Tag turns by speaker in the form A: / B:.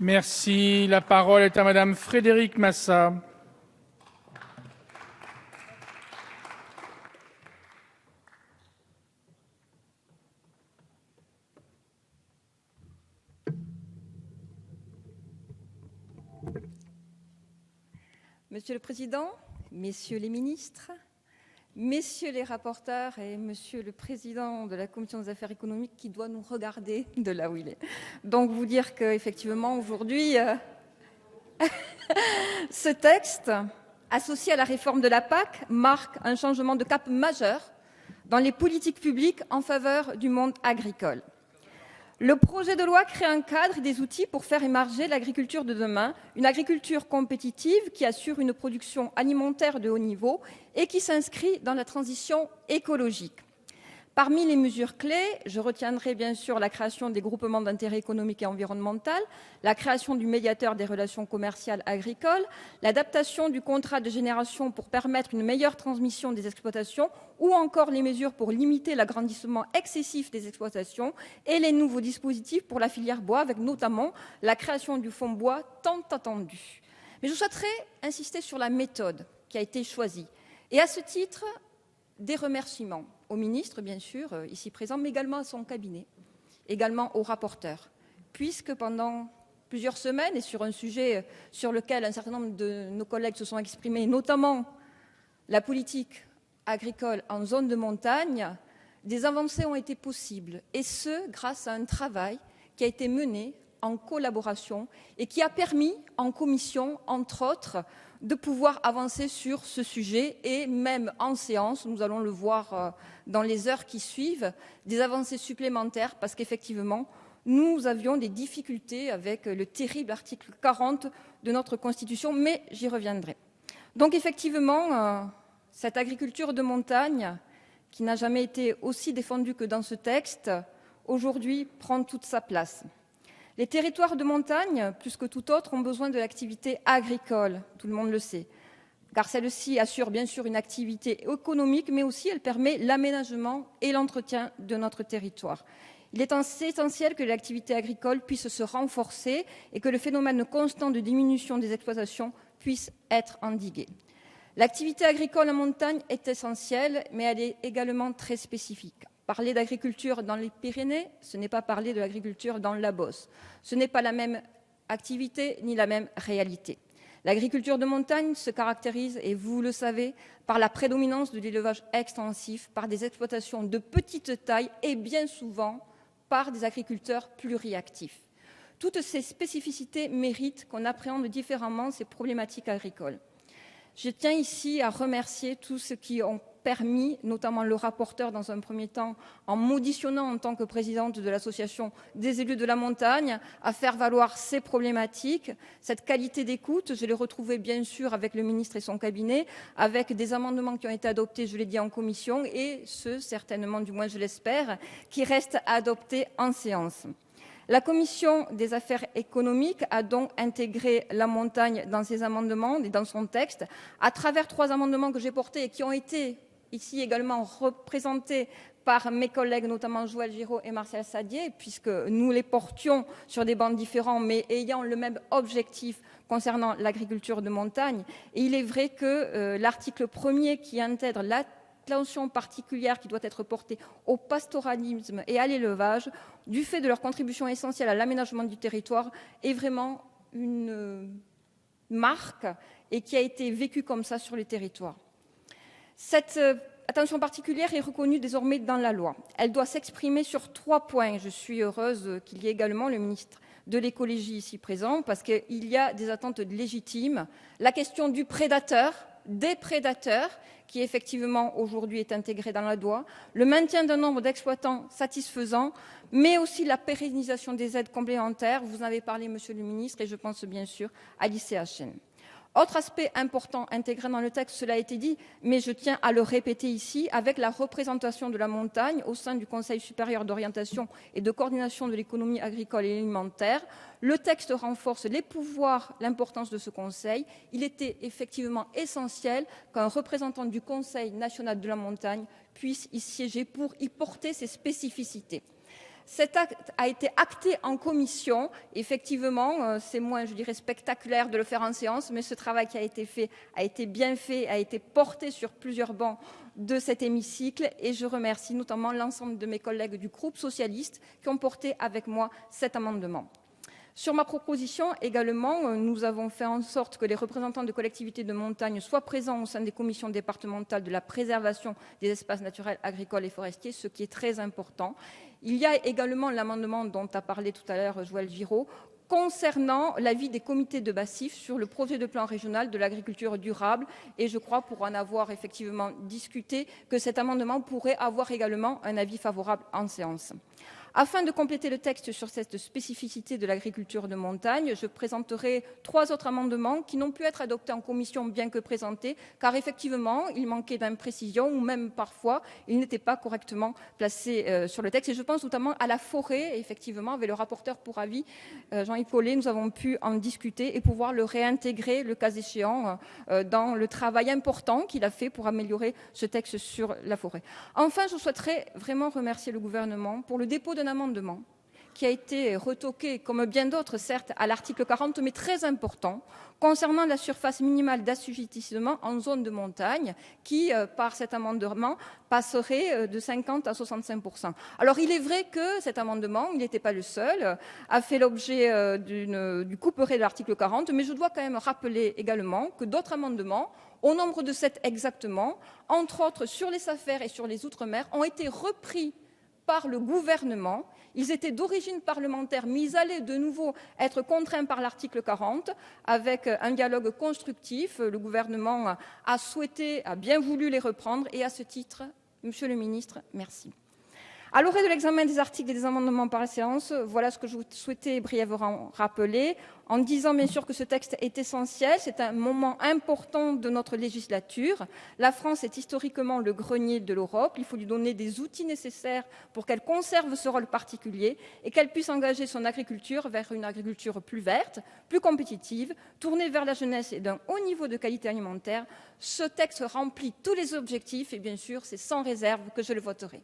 A: Merci. La parole est à Madame Frédérique Massa.
B: Monsieur le Président, Messieurs les ministres, Messieurs les rapporteurs et Monsieur le Président de la Commission des affaires économiques qui doit nous regarder de là où il est. Donc vous dire qu'effectivement aujourd'hui, ce texte, associé à la réforme de la PAC, marque un changement de cap majeur dans les politiques publiques en faveur du monde agricole. Le projet de loi crée un cadre et des outils pour faire émerger l'agriculture de demain, une agriculture compétitive qui assure une production alimentaire de haut niveau et qui s'inscrit dans la transition écologique. Parmi les mesures clés, je retiendrai bien sûr la création des groupements d'intérêt économique et environnemental, la création du médiateur des relations commerciales agricoles, l'adaptation du contrat de génération pour permettre une meilleure transmission des exploitations ou encore les mesures pour limiter l'agrandissement excessif des exploitations et les nouveaux dispositifs pour la filière bois, avec notamment la création du fonds bois tant attendu. Mais je souhaiterais insister sur la méthode qui a été choisie. Et à ce titre, des remerciements au ministre, bien sûr, ici présent, mais également à son cabinet, également au rapporteur, puisque pendant plusieurs semaines, et sur un sujet sur lequel un certain nombre de nos collègues se sont exprimés, notamment la politique agricole en zone de montagne, des avancées ont été possibles, et ce, grâce à un travail qui a été mené en collaboration et qui a permis, en commission, entre autres, de pouvoir avancer sur ce sujet et même en séance, nous allons le voir dans les heures qui suivent, des avancées supplémentaires parce qu'effectivement, nous avions des difficultés avec le terrible article 40 de notre Constitution, mais j'y reviendrai. Donc effectivement, cette agriculture de montagne, qui n'a jamais été aussi défendue que dans ce texte, aujourd'hui prend toute sa place. Les territoires de montagne, plus que tout autre, ont besoin de l'activité agricole, tout le monde le sait, car celle-ci assure bien sûr une activité économique, mais aussi elle permet l'aménagement et l'entretien de notre territoire. Il est essentiel que l'activité agricole puisse se renforcer et que le phénomène constant de diminution des exploitations puisse être endigué. L'activité agricole en montagne est essentielle, mais elle est également très spécifique. Parler d'agriculture dans les Pyrénées, ce n'est pas parler de l'agriculture dans la Beauce. Ce n'est pas la même activité ni la même réalité. L'agriculture de montagne se caractérise, et vous le savez, par la prédominance de l'élevage extensif, par des exploitations de petite taille et bien souvent par des agriculteurs pluriactifs. Toutes ces spécificités méritent qu'on appréhende différemment ces problématiques agricoles. Je tiens ici à remercier tous ceux qui ont permis, notamment le rapporteur dans un premier temps, en m'auditionnant en tant que présidente de l'association des élus de la montagne, à faire valoir ces problématiques. Cette qualité d'écoute, je l'ai retrouvée bien sûr avec le ministre et son cabinet, avec des amendements qui ont été adoptés, je l'ai dit, en commission, et ceux, certainement, du moins je l'espère, qui restent à adopter en séance. La Commission des affaires économiques a donc intégré la montagne dans ses amendements et dans son texte, à travers 3 amendements que j'ai portés et qui ont été ici également représentés par mes collègues, notamment Joël Giraud et Martial Sadier, puisque nous les portions sur des bancs différents, mais ayant le même objectif concernant l'agriculture de montagne. Et il est vrai que l'article 1er qui intègre l'attention particulière qui doit être portée au pastoralisme et à l'élevage, du fait de leur contribution essentielle à l'aménagement du territoire, est vraiment une marque et qui a été vécue comme ça sur les territoires. Cette attention particulière est reconnue désormais dans la loi. Elle doit s'exprimer sur 3 points. Je suis heureuse qu'il y ait également le ministre de l'écologie ici présent, parce qu'il y a des attentes légitimes. La question du prédateur, des prédateurs, qui effectivement aujourd'hui est intégrée dans la loi, le maintien d'un nombre d'exploitants satisfaisant, mais aussi la pérennisation des aides complémentaires. Vous en avez parlé, monsieur le ministre, et je pense bien sûr à l'ICHN. Autre aspect important intégré dans le texte, cela a été dit, mais je tiens à le répéter ici, avec la représentation de la montagne au sein du Conseil supérieur d'orientation et de coordination de l'économie agricole et alimentaire. Le texte renforce les pouvoirs, l'importance de ce Conseil. Il était effectivement essentiel qu'un représentant du Conseil national de la montagne puisse y siéger pour y porter ses spécificités. Cet acte a été acté en commission. Effectivement, c'est moins, je dirais, spectaculaire de le faire en séance, mais ce travail qui a été bien fait, a été porté sur plusieurs bancs de cet hémicycle. Et je remercie notamment l'ensemble de mes collègues du groupe socialiste qui ont porté avec moi cet amendement. Sur ma proposition également, nous avons fait en sorte que les représentants de collectivités de montagne soient présents au sein des commissions départementales de la préservation des espaces naturels, agricoles et forestiers, ce qui est très important. Il y a également l'amendement dont a parlé tout à l'heure Joël Giraud, concernant l'avis des comités de Bassif sur le projet de plan régional de l'agriculture durable. Et je crois, pour en avoir effectivement discuté, que cet amendement pourrait avoir également un avis favorable en séance. Afin de compléter le texte sur cette spécificité de l'agriculture de montagne, je présenterai 3 autres amendements qui n'ont pu être adoptés en commission, bien que présentés, car effectivement, ils manquaient d'imprécision ou même parfois, ils n'étaient pas correctement placés sur le texte. Et je pense notamment à la forêt. Effectivement, avec le rapporteur pour avis, Jean-Yves Paulet, nous avons pu en discuter et pouvoir le réintégrer, le cas échéant, dans le travail important qu'il a fait pour améliorer ce texte sur la forêt. Enfin, je souhaiterais vraiment remercier le gouvernement pour le dépôt d'un amendement qui a été retoqué, comme bien d'autres, certes, à l'article 40, mais très important, concernant la surface minimale d'assujettissement en zone de montagne, qui, par cet amendement, passerait de 50 à 65%. Alors, il est vrai que cet amendement, il n'était pas le seul, a fait l'objet du couperet de l'article 40, mais je dois quand même rappeler également que d'autres amendements, au nombre de 7 exactement, entre autres sur les SAFER et sur les Outre-mer, ont été repris par le gouvernement. Ils étaient d'origine parlementaire, mais ils allaient de nouveau être contraints par l'article 40, avec un dialogue constructif. Le gouvernement a souhaité, a bien voulu les reprendre, et à ce titre, Monsieur le ministre, merci. À l'orée de l'examen des articles et des amendements par la séance, voilà ce que je souhaitais brièvement rappeler, en disant bien sûr que ce texte est essentiel, c'est un moment important de notre législature. La France est historiquement le grenier de l'Europe, il faut lui donner des outils nécessaires pour qu'elle conserve ce rôle particulier et qu'elle puisse engager son agriculture vers une agriculture plus verte, plus compétitive, tournée vers la jeunesse et d'un haut niveau de qualité alimentaire. Ce texte remplit tous les objectifs et bien sûr c'est sans réserve que je le voterai.